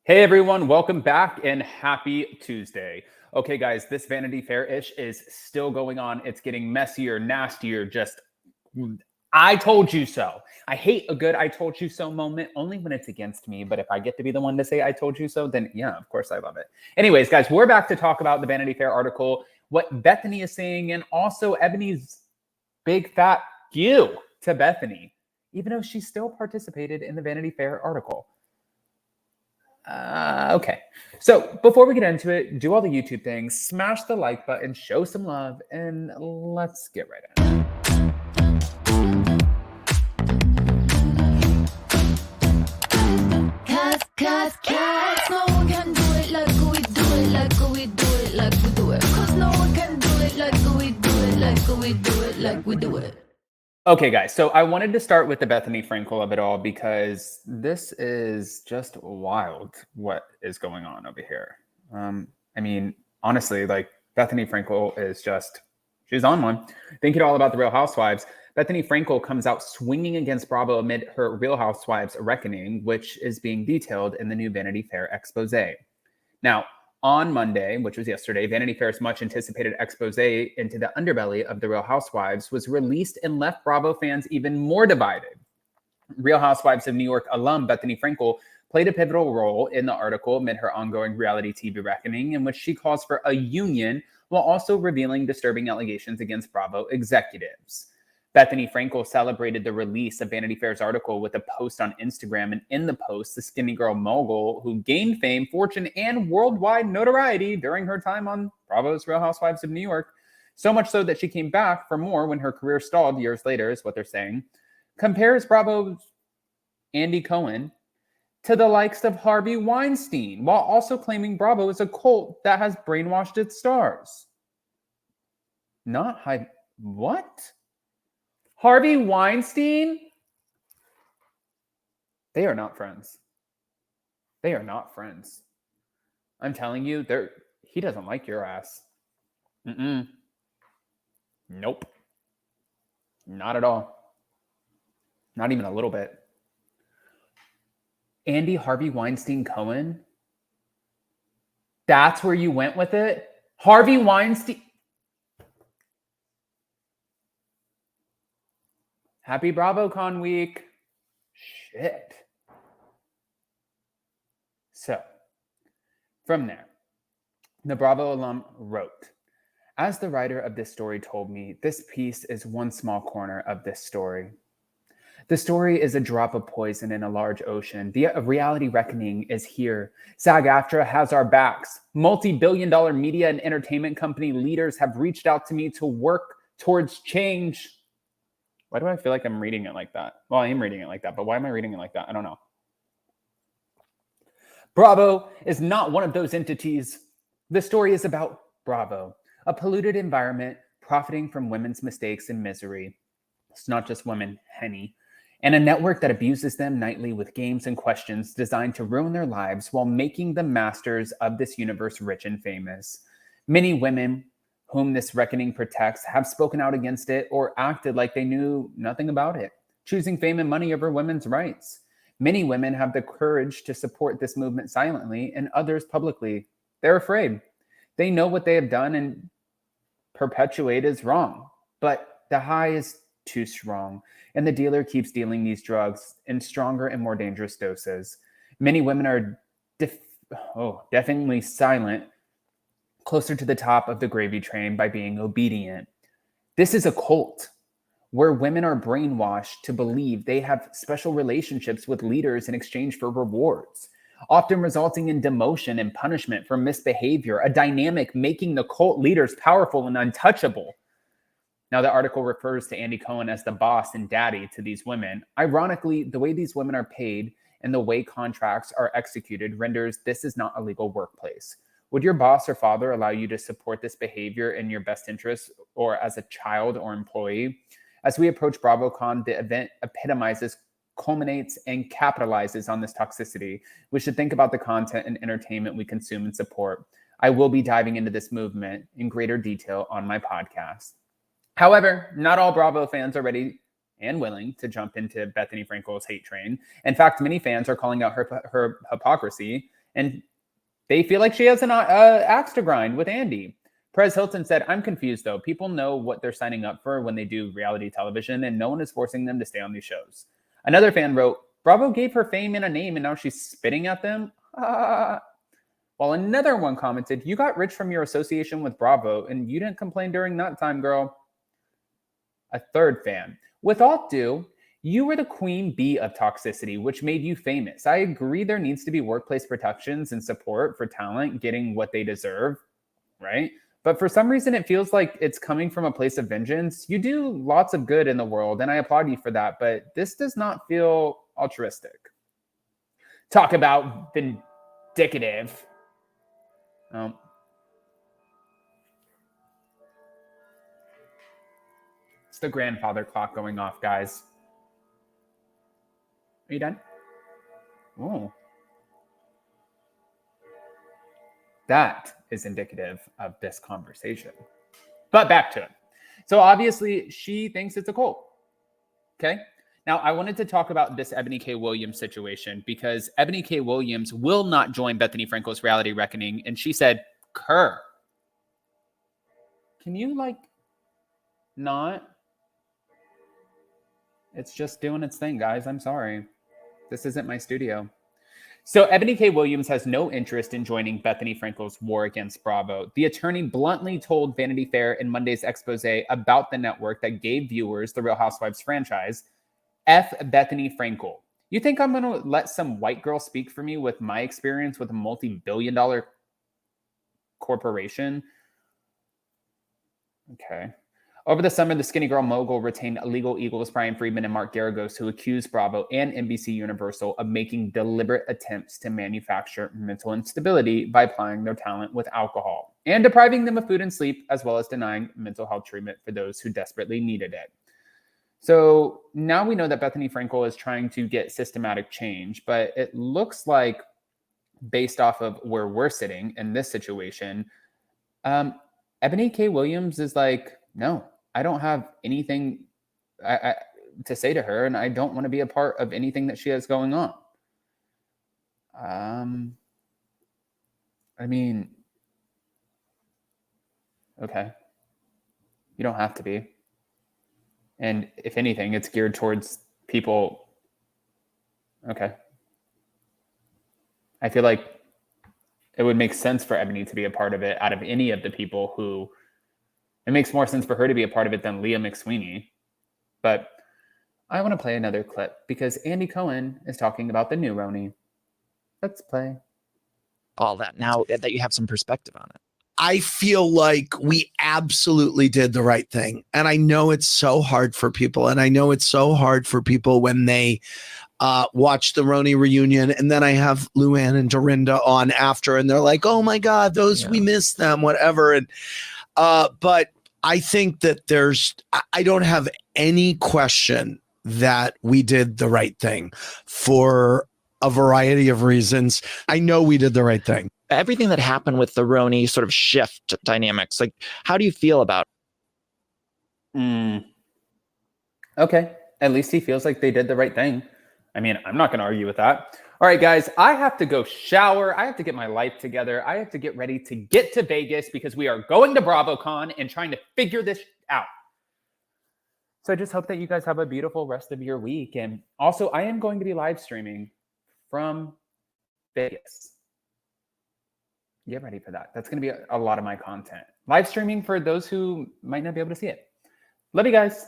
Hey everyone, welcome back and happy Tuesday. Okay, guys, this Vanity Fair-ish is still going on. It's getting messier, nastier, just I told you so. I hate a good I told you so moment only when it's against me, but if I get to be the one to say I told you so, then yeah, of course I love it. Anyways, guys, we're back to talk about the Vanity Fair article, what Bethenny is saying, and also Ebony's big fat you to Bethenny, even though she still participated in the Vanity Fair article. Okay. So before we get into it, do all the YouTube things, smash the like button, show some love, and let's get right in. Cause no one can do it like we do it, like we do it, like we do it. Cause no one can do it like we do it, like we do it, like we do it. Okay, guys, so I wanted to start with the Bethenny Frankel of it all because this is just wild what is going on over here. I mean, honestly, like Bethenny Frankel is just, she's on one. Thinking all about the Real Housewives. Bethenny Frankel comes out swinging against Bravo amid her Real Housewives reckoning, which is being detailed in the new Vanity Fair expose. Now, on Monday, which was yesterday, Vanity Fair's much anticipated expose into the underbelly of the Real Housewives was released and left Bravo fans even more divided. Real Housewives of New York alum Bethenny Frankel played a pivotal role in the article amid her ongoing reality TV reckoning, in which she calls for a union while also revealing disturbing allegations against Bravo executives. Bethenny Frankel celebrated the release of Vanity Fair's article with a post on Instagram, and in the post, the skinny girl mogul who gained fame, fortune, and worldwide notoriety during her time on Bravo's Real Housewives of New York, so much so that she came back for more when her career stalled years later, is what they're saying, compares Bravo's Andy Cohen to the likes of Harvey Weinstein, while also claiming Bravo is a cult that has brainwashed its stars. What? Harvey Weinstein? They are not friends. They are not friends. I'm telling you, he doesn't like your ass. Nope. Not at all. Not even a little bit. Andy Harvey Weinstein Cohen? That's where you went with it? Harvey Weinstein? Happy BravoCon week. Shit. So, from there, the Bravo alum wrote, "As the writer of this story told me, this piece is one small corner of this story. The story is a drop of poison in a large ocean. The reality reckoning is here. SAG-AFTRA has our backs. Multi-billion-dollar media and entertainment company leaders have reached out to me to work towards change." Why do I feel like I'm reading it like that? Well, I am reading it like that, but why am I reading it like that? I don't know. Bravo is not one of those entities. The story is about Bravo, a polluted environment profiting from women's mistakes and misery. It's not just women, Henny. And a network that abuses them nightly with games and questions designed to ruin their lives while making the masters of this universe rich and famous. Many women whom this reckoning protects have spoken out against it or acted like they knew nothing about it, choosing fame and money over women's rights. Many women have the courage to support this movement silently and others publicly. They're afraid. They know what they have done and perpetuate is wrong, but the high is too strong, and the dealer keeps dealing these drugs in stronger and more dangerous doses. Many women are definitely silent, closer to the top of the gravy train by being obedient. This is a cult where women are brainwashed to believe they have special relationships with leaders in exchange for rewards, often resulting in demotion and punishment for misbehavior, a dynamic making the cult leaders powerful and untouchable. Now, the article refers to Andy Cohen as the boss and daddy to these women. Ironically, the way these women are paid and the way contracts are executed renders this is not a legal workplace. Would your boss or father allow you to support this behavior in your best interest or as a child or employee? As we approach BravoCon, the event epitomizes, culminates, and capitalizes on this toxicity. We should think about the content and entertainment we consume and support. I will be diving into this movement in greater detail on my podcast. However, not all Bravo fans are ready and willing to jump into Bethenny Frankel's hate train. In fact, many fans are calling out her hypocrisy and they feel like she has an axe to grind with Andy. Perez Hilton said, I'm confused though. People know what they're signing up for when they do reality television, and no one is forcing them to stay on these shows. Another fan wrote, Bravo gave her fame and a name, and now she's spitting at them? While another one commented, you got rich from your association with Bravo, and you didn't complain during that time, girl. A third fan, with all due, you were the queen bee of toxicity, which made you famous. I agree there needs to be workplace protections and support for talent getting what they deserve, right? But for some reason, it feels like it's coming from a place of vengeance. You do lots of good in the world, and I applaud you for that, but this does not feel altruistic. Talk about vindictive. It's the grandfather clock going off, guys. Are you done? Oh. That is indicative of this conversation. But back to it. So obviously, she thinks it's a cult. Okay? Now, I wanted to talk about this Ebony K Williams situation because Ebony K Williams will not join Bethenny Frankel's reality reckoning. And she said, Kerr, can you not? It's just doing its thing, guys. I'm sorry. This isn't my studio. So Ebony K Williams has no interest in joining Bethenny Frankel's war against Bravo. The attorney bluntly told Vanity Fair in Monday's expose about the network that gave viewers the Real Housewives franchise, F Bethenny Frankel. You think I'm going to let some white girl speak for me with my experience with a multi-billion-dollar corporation? Okay. Over the summer, the skinny girl mogul retained legal eagles Brian Friedman and Mark Garagos, who accused Bravo and NBC Universal of making deliberate attempts to manufacture mental instability by applying their talent with alcohol and depriving them of food and sleep, as well as denying mental health treatment for those who desperately needed it. So now we know that Bethenny Frankel is trying to get systematic change, but it looks like, based off of where we're sitting in this situation, Ebony K. Williams is like, no, I don't have anything to say to her, and I don't want to be a part of anything that she has going on. I mean, okay. You don't have to be. And if anything, it's geared towards people. Okay. I feel like it would make sense for Ebony to be a part of it out of any of the people who, it makes more sense for her to be a part of it than Leah McSweeney. But I want to play another clip because Andy Cohen is talking about the new Roni. Let's play. All that now that you have some perspective on it. I feel like we absolutely did the right thing. And I know it's so hard for people. And I know it's so hard for people when they watch the Roni reunion. And then I have Luann and Dorinda on after, and they're like, oh my God, we miss them, whatever. And, but I think that I don't have any question that we did the right thing for a variety of reasons. I know we did the right thing. Everything that happened with the Roni sort of shift dynamics, like, how do you feel about it? Okay. At least he feels like they did the right thing. I mean, I'm not going to argue with that. All right, guys, I have to go shower. I have to get my life together. I have to get ready to get to Vegas because we are going to BravoCon and trying to figure this out. So I just hope that you guys have a beautiful rest of your week. And also, I am going to be live streaming from Vegas. Get ready for that. That's going to be a lot of my content. Live streaming for those who might not be able to see it. Love you guys.